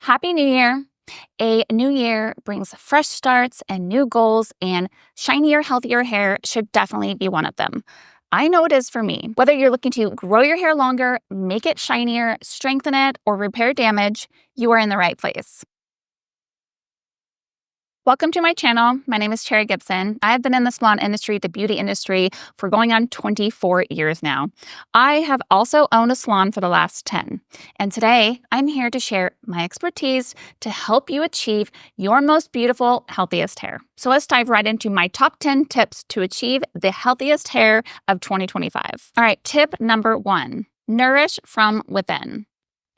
Happy New Year! A new year brings fresh starts and new goals, and shinier, healthier hair should definitely be one of them. I know it is for me. Whether you're looking to grow your hair longer, make it shinier, strengthen it, or repair damage, you are in the right place. Welcome to my channel. My name is Cherygibson. I've been in the salon industry, the beauty industry, for going on 24 years now. I have also owned a salon for the last 10. And today, I'm here to share my expertise to help you achieve your most beautiful, healthiest hair. So let's dive right into my top 10 tips to achieve the healthiest hair of 2025. All right, tip number 1, nourish from within,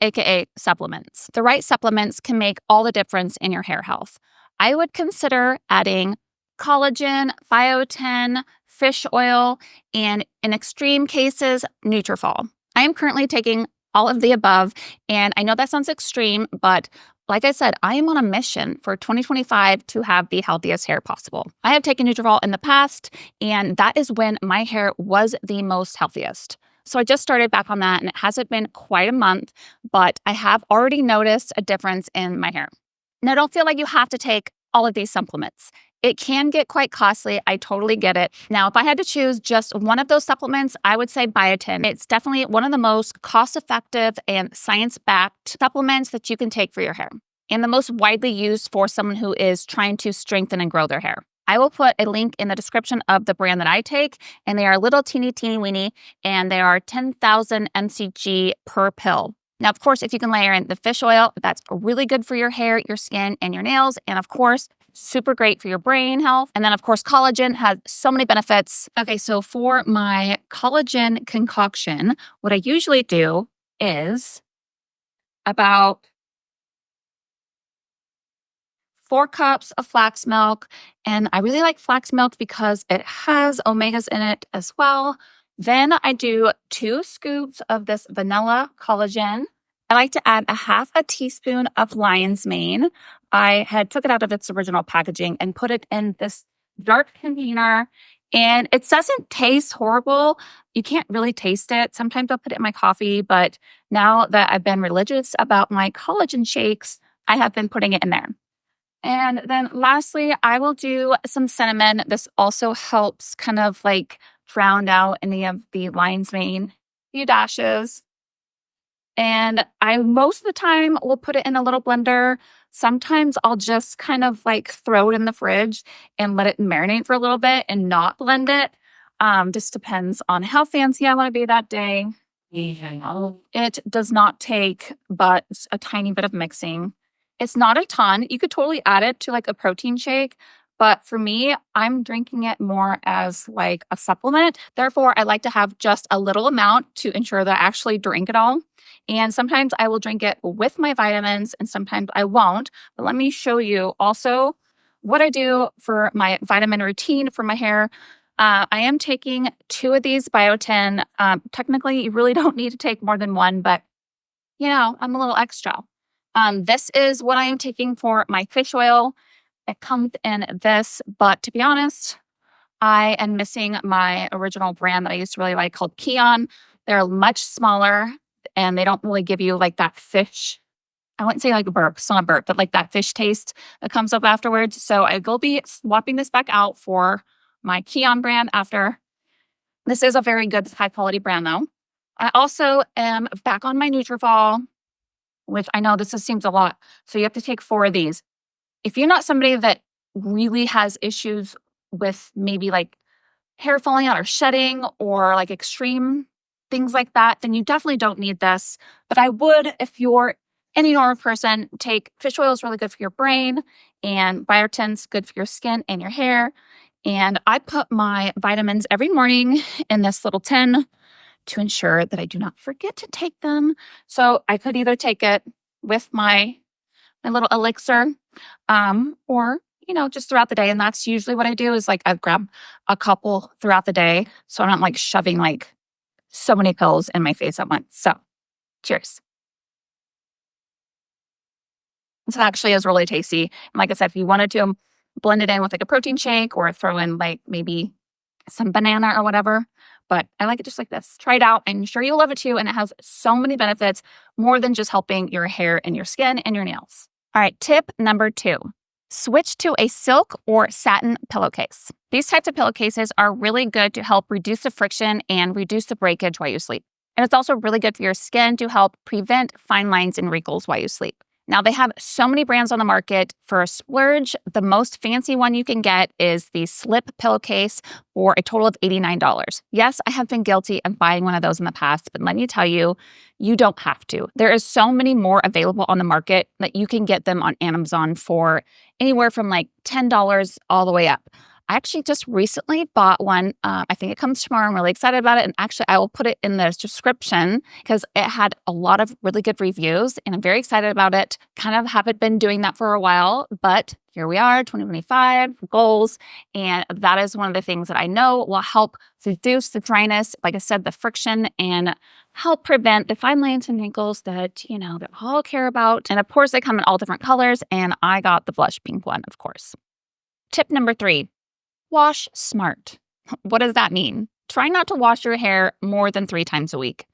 aka supplements. The right supplements can make all the difference in your hair health. I would consider adding collagen, biotin, fish oil, and in extreme cases, Nutrafol. I am currently taking all of the above, and I know that sounds extreme, but like I said, I am on a mission for 2025 to have the healthiest hair possible. I have taken Nutrafol in the past, and that is when my hair was the most healthiest. So I just started back on that, and it hasn't been quite a month, but I have already noticed a difference in my hair. Now, don't feel like you have to take all of these supplements. It can get quite costly. I totally get it. Now, if I had to choose just one of those supplements, I would say biotin. It's definitely one of the most cost-effective and science-backed supplements that you can take for your hair, and the most widely used for someone who is trying to strengthen and grow their hair. I will put a link in the description of the brand that I take, and they are little teeny weeny, and they are 10,000 mcg per pill. Now, of course, if you can layer in the fish oil, that's really good for your hair, your skin, and your nails. And of course, super great for your brain health. And then, of course, collagen has so many benefits. Okay, so for my collagen concoction, what I usually do is about 4 cups of flax milk. And I really like flax milk because it has omegas in it as well. Then I do 2 scoops of this vanilla collagen. I like to add a half a teaspoon of lion's mane. I had took it out of its original packaging and put it in this dark container. And it doesn't taste horrible. You can't really taste it. Sometimes I'll put it in my coffee, but now that I've been religious about my collagen shakes, I have been putting it in there. And then lastly, I will do some cinnamon. This also helps kind of like drown out any of the lion's mane, few dashes. And I most of the time will put it in a little blender. Sometimes I'll just kind of like throw it in the fridge and let it marinate for a little bit and not blend it. Just depends on how fancy I want to be that day. It does not take but a tiny bit of mixing. It's not a ton. You could totally add it to like a protein shake. But for me, I'm drinking it more as like a supplement. Therefore, I like to have just a little amount to ensure that I actually drink it all. And sometimes I will drink it with my vitamins and sometimes I won't. But let me show you also what I do for my vitamin routine for my hair. I am taking 2 of these biotin. Technically, you really don't need to take more than 1, but you know, I'm a little extra. This is what I am taking for my fish oil. It comes in this, but to be honest, I am missing my original brand that I used to really like called Keon. They're much smaller and they don't really give you like that fish. I wouldn't say like a burp, it's not a burp, but like that fish taste that comes up afterwards. So I will be swapping this back out for my Keon brand after. This is a very good high quality brand though. I also am back on my Nutrafol, which I know this seems a lot. So you have to take 4 of these. If you're not somebody that really has issues with maybe like hair falling out or shedding or like extreme things like that, then you definitely don't need this. But I would, if you're any normal person, take fish oil is really good for your brain and biotin's good for your skin and your hair. And I put my vitamins every morning in this little tin to ensure that I do not forget to take them. So I could either take it with my little elixir, or, you know, just throughout the day. And that's usually what I do is like I grab a couple throughout the day. So I'm not like shoving like so many pills in my face at once. So cheers. This actually is really tasty. And like I said, if you wanted to blend it in with like a protein shake or throw in like maybe some banana or whatever, but I like it just like this. Try it out. I'm sure you'll love it too. And it has so many benefits, more than just helping your hair and your skin and your nails. All right, tip number 2. Switch to a silk or satin pillowcase. These types of pillowcases are really good to help reduce the friction and reduce the breakage while you sleep. And it's also really good for your skin to help prevent fine lines and wrinkles while you sleep. Now, they have so many brands on the market. For a splurge, the most fancy one you can get is the slip pillowcase for a total of $89. Yes, I have been guilty of buying one of those in the past, but let me tell you, you don't have to. There is so many more available on the market that you can get them on Amazon for anywhere from like $10 all the way up. I actually just recently bought one. I think it comes tomorrow. I'm really excited about it. And actually, I will put it in the description because it had a lot of really good reviews and I'm very excited about it. Kind of haven't been doing that for a while, but here we are, 2025 goals. And that is one of the things that I know will help reduce the dryness, like I said, the friction, and help prevent the fine lines and wrinkles that, that all care about. And of course, they come in all different colors. And I got the blush pink one, of course. Tip number 3. Wash smart. What does that mean? Try not to wash your hair more than 3 times a week.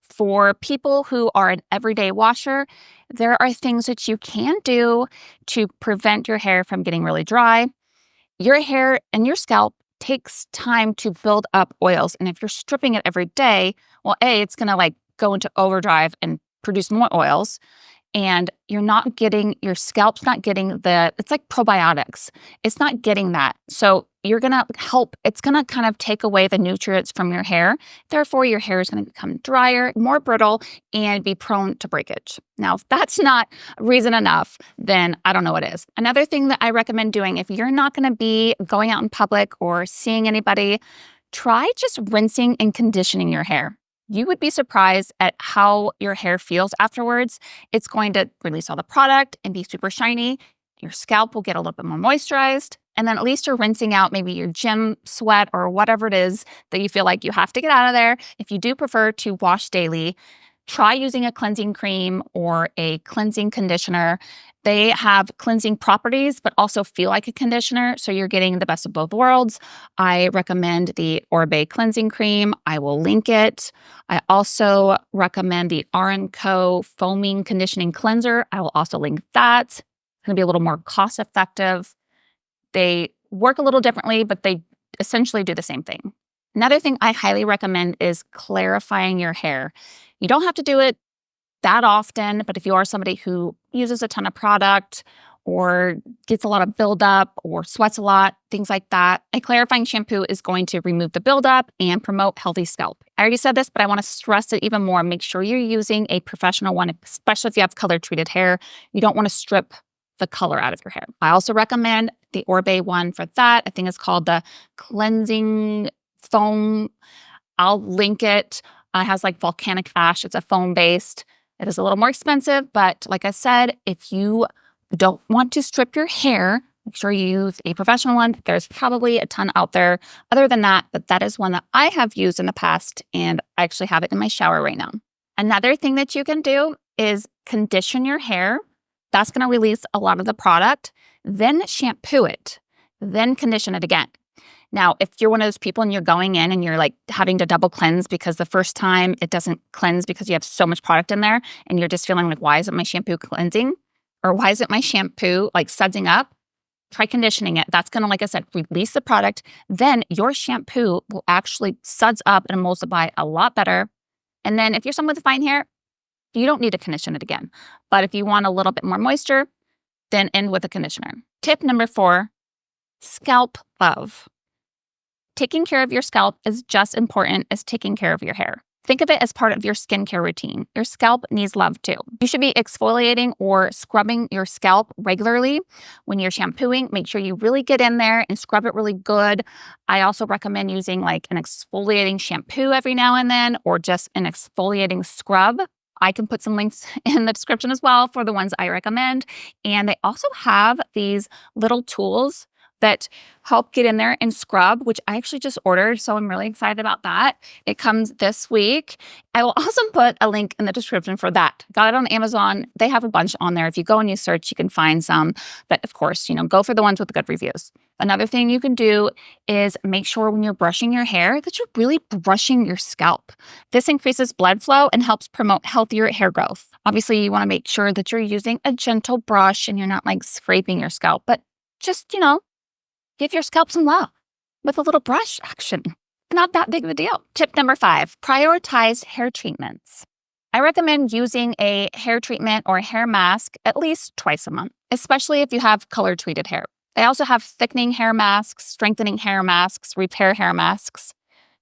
For people who are an everyday washer, there are things that you can do to prevent your hair from getting really dry. Your hair and your scalp takes time to build up oils. And if you're stripping it every day, well, A, it's going to go into overdrive and produce more oils. And your scalp's not getting it's like probiotics. It's not getting that. So you're going to it's going to kind of take away the nutrients from your hair. Therefore, your hair is going to become drier, more brittle, and be prone to breakage. Now, if that's not reason enough, then I don't know what is. Another thing that I recommend doing, if you're not going to be going out in public or seeing anybody, try just rinsing and conditioning your hair. You would be surprised at how your hair feels afterwards. It's going to release all the product and be super shiny. Your scalp will get a little bit more moisturized. And then at least you're rinsing out maybe your gym sweat or whatever it is that you feel like you have to get out of there. If you do prefer to wash daily, try using a cleansing cream or a cleansing conditioner. They have cleansing properties, but also feel like a conditioner. So you're getting the best of both worlds. I recommend the Orbe cleansing cream. I will link it. I also recommend the r+co foaming conditioning cleanser. I will also link that. It's going to be a little more cost effective. They work a little differently, but they essentially do the same thing. Another thing I highly recommend is clarifying your hair. You don't have to do it that often, but if you are somebody who uses a ton of product or gets a lot of buildup or sweats a lot, things like that, a clarifying shampoo is going to remove the buildup and promote healthy scalp. I already said this, but I want to stress it even more. Make sure you're using a professional one, especially if you have color-treated hair. You don't want to strip the color out of your hair. I also recommend the Orbe one for that. I think it's called the cleansing foam. I'll link it. It has volcanic ash. It's a foam-based. It is a little more expensive, but like I said, if you don't want to strip your hair, make sure you use a professional one. There's probably a ton out there other than that, but that is one that I have used in the past, and I actually have it in my shower right now. Another thing that you can do is condition your hair. That's going to release a lot of the product. Then shampoo it. Then condition it again. Now, if you're one of those people and you're going in and you're having to double cleanse because the first time it doesn't cleanse because you have so much product in there and you're just feeling why isn't my shampoo cleansing? Or why isn't my shampoo sudsing up? Try conditioning it. That's going to, like I said, release the product. Then your shampoo will actually suds up and emulsify a lot better. And then if you're someone with fine hair, you don't need to condition it again. But if you want a little bit more moisture, then end with a conditioner. Tip number 4, scalp love. Taking care of your scalp is just important as taking care of your hair. Think of it as part of your skincare routine. Your scalp needs love too. You should be exfoliating or scrubbing your scalp regularly. When you're shampooing, make sure you really get in there and scrub it really good. I also recommend using an exfoliating shampoo every now and then, or just an exfoliating scrub. I can put some links in the description as well for the ones I recommend. And they also have these little tools that help get in there and scrub, which I actually just ordered. So I'm really excited about that. It comes this week. I will also put a link in the description for that. Got it on Amazon. They have a bunch on there. If you go and you search, you can find some. But of course, go for the ones with the good reviews. Another thing you can do is make sure when you're brushing your hair that you're really brushing your scalp. This increases blood flow and helps promote healthier hair growth. Obviously, you want to make sure that you're using a gentle brush and you're not like scraping your scalp, but just, give your scalp some love with a little brush action. Not that big of a deal. Tip number 5, prioritize hair treatments. I recommend using a hair treatment or hair mask at least twice a month, especially if you have color treated hair. They also have thickening hair masks, strengthening hair masks, repair hair masks.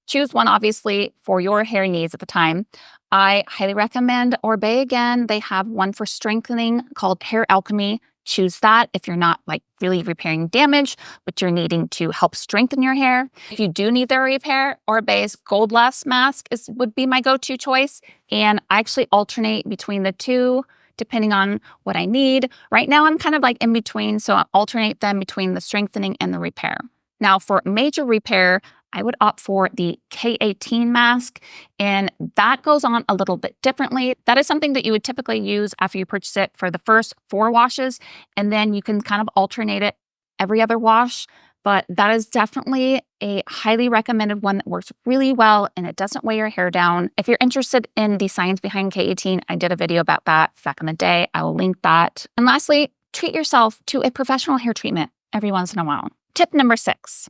Choose one, obviously, for your hair needs at the time. I highly recommend Orbe again. They have one for strengthening called Hair Alchemy. Choose that if you're not like really repairing damage, but you're needing to help strengthen your hair. If you do need the repair, Orbe's Gold Lust mask would be my go-to choice. And I actually alternate between the two depending on what I need. Right now, I'm kind of like in between, so I alternate them between the strengthening and the repair. Now, for major repair, I would opt for the K18 mask, and that goes on a little bit differently. That is something that you would typically use after you purchase it for the first 4 washes, and then you can kind of alternate it every other wash. But that is definitely a highly recommended one that works really well and it doesn't weigh your hair down. If you're interested in the science behind K18, I did a video about that back in the day. I will link that. And lastly, treat yourself to a professional hair treatment every once in a while. Tip number 6,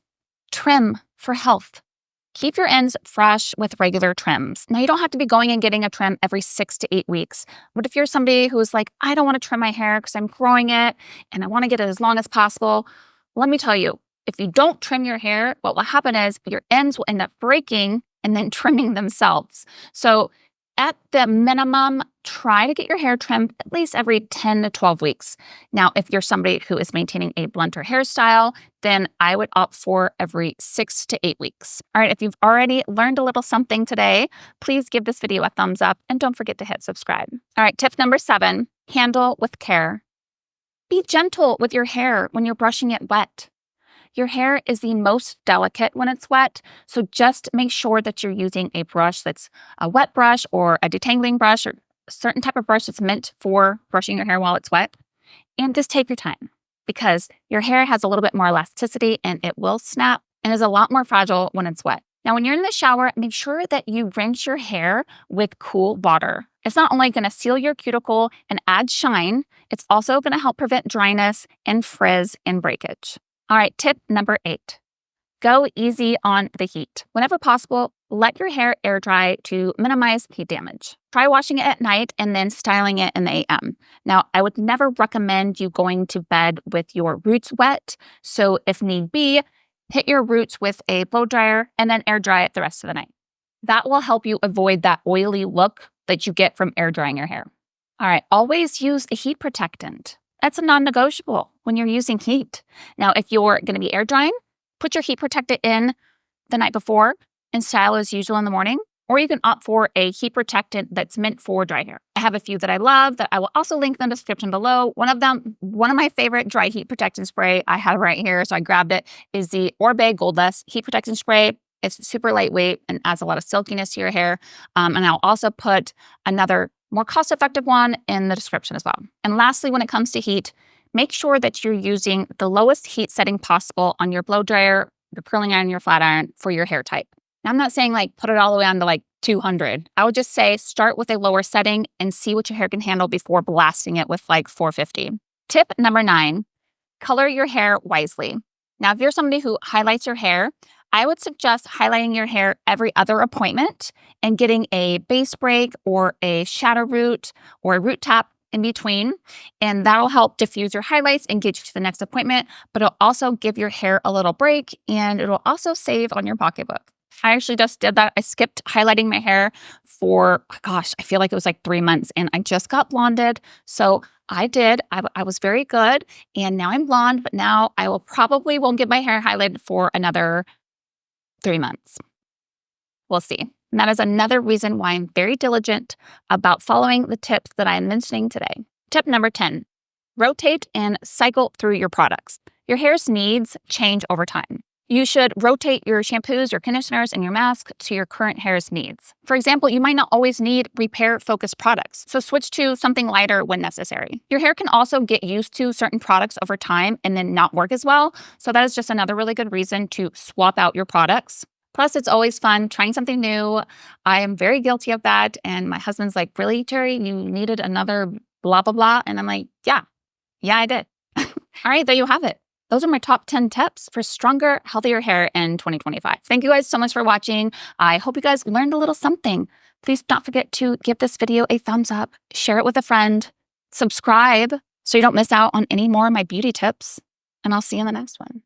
trim for health. Keep your ends fresh with regular trims. Now, you don't have to be going and getting a trim every 6 to 8 weeks. But if you're somebody who's like, I don't want to trim my hair because I'm growing it and I want to get it as long as possible, let me tell you, if you don't trim your hair, what will happen is your ends will end up breaking and then trimming themselves. So at the minimum, try to get your hair trimmed at least every 10 to 12 weeks. Now, if you're somebody who is maintaining a blunter hairstyle, then I would opt for every 6 to 8 weeks. All right, if you've already learned a little something today, please give this video a thumbs up and don't forget to hit subscribe. All right, tip number 7, handle with care. Be gentle with your hair when you're brushing it wet. Your hair is the most delicate when it's wet, so just make sure that you're using a brush that's a wet brush or a detangling brush or a certain type of brush that's meant for brushing your hair while it's wet. And just take your time because your hair has a little bit more elasticity and it will snap and is a lot more fragile when it's wet. Now, when you're in the shower, make sure that you rinse your hair with cool water. It's not only going to seal your cuticle and add shine, it's also going to help prevent dryness and frizz and breakage. All right, tip number 8, go easy on the heat. Whenever possible, let your hair air dry to minimize heat damage. Try washing it at night and then styling it in the AM. Now, I would never recommend you going to bed with your roots wet. So if need be, hit your roots with a blow dryer and then air dry it the rest of the night. That will help you avoid that oily look that you get from air drying your hair. All right, always use a heat protectant. That's a non-negotiable when you're using heat. Now, if you're going to be air drying, put your heat protectant in the night before and style as usual in the morning, or you can opt for a heat protectant that's meant for dry hair. I have a few that I love that I will also link in the description below. One of my favorite dry heat protectant spray I have right here, so I grabbed it, is the Orbe Gold Lust heat protectant spray. It's super lightweight and adds a lot of silkiness to your hair. And I'll also put another more cost-effective one in the description as well. And lastly, when it comes to heat, make sure that you're using the lowest heat setting possible on your blow dryer, your curling iron, your flat iron for your hair type. Now, I'm not saying like put it all the way on to like 200. I would just say start with a lower setting and see what your hair can handle before blasting it with like 450. Tip number 9, color your hair wisely. Now, if you're somebody who highlights your hair, I would suggest highlighting your hair every other appointment and getting a base break or a shadow root or a root tap in between. And that'll help diffuse your highlights and get you to the next appointment, but it'll also give your hair a little break and it'll also save on your pocketbook. I actually just did that. I skipped highlighting my hair for, gosh, I feel like it was like 3 months and I just got blonded. So I did. I was very good and now I'm blonde, but now I won't get my hair highlighted for another 3 months. We'll see. And that is another reason why I'm very diligent about following the tips that I'm mentioning today. Tip number 10, rotate and cycle through your products. Your hair's needs change over time. You should rotate your shampoos, your conditioners, and your mask to your current hair's needs. For example, you might not always need repair-focused products, so switch to something lighter when necessary. Your hair can also get used to certain products over time and then not work as well, so that is just another really good reason to swap out your products. Plus, it's always fun trying something new. I am very guilty of that, and my husband's like, really, Chery, you needed another blah, blah, blah? And I'm like, yeah, I did. All right, there you have it. Those are my top 10 tips for stronger, healthier hair in 2025. Thank you guys so much for watching. I hope you guys learned a little something. Please don't forget to give this video a thumbs up, share it with a friend, subscribe so you don't miss out on any more of my beauty tips, and I'll see you in the next one.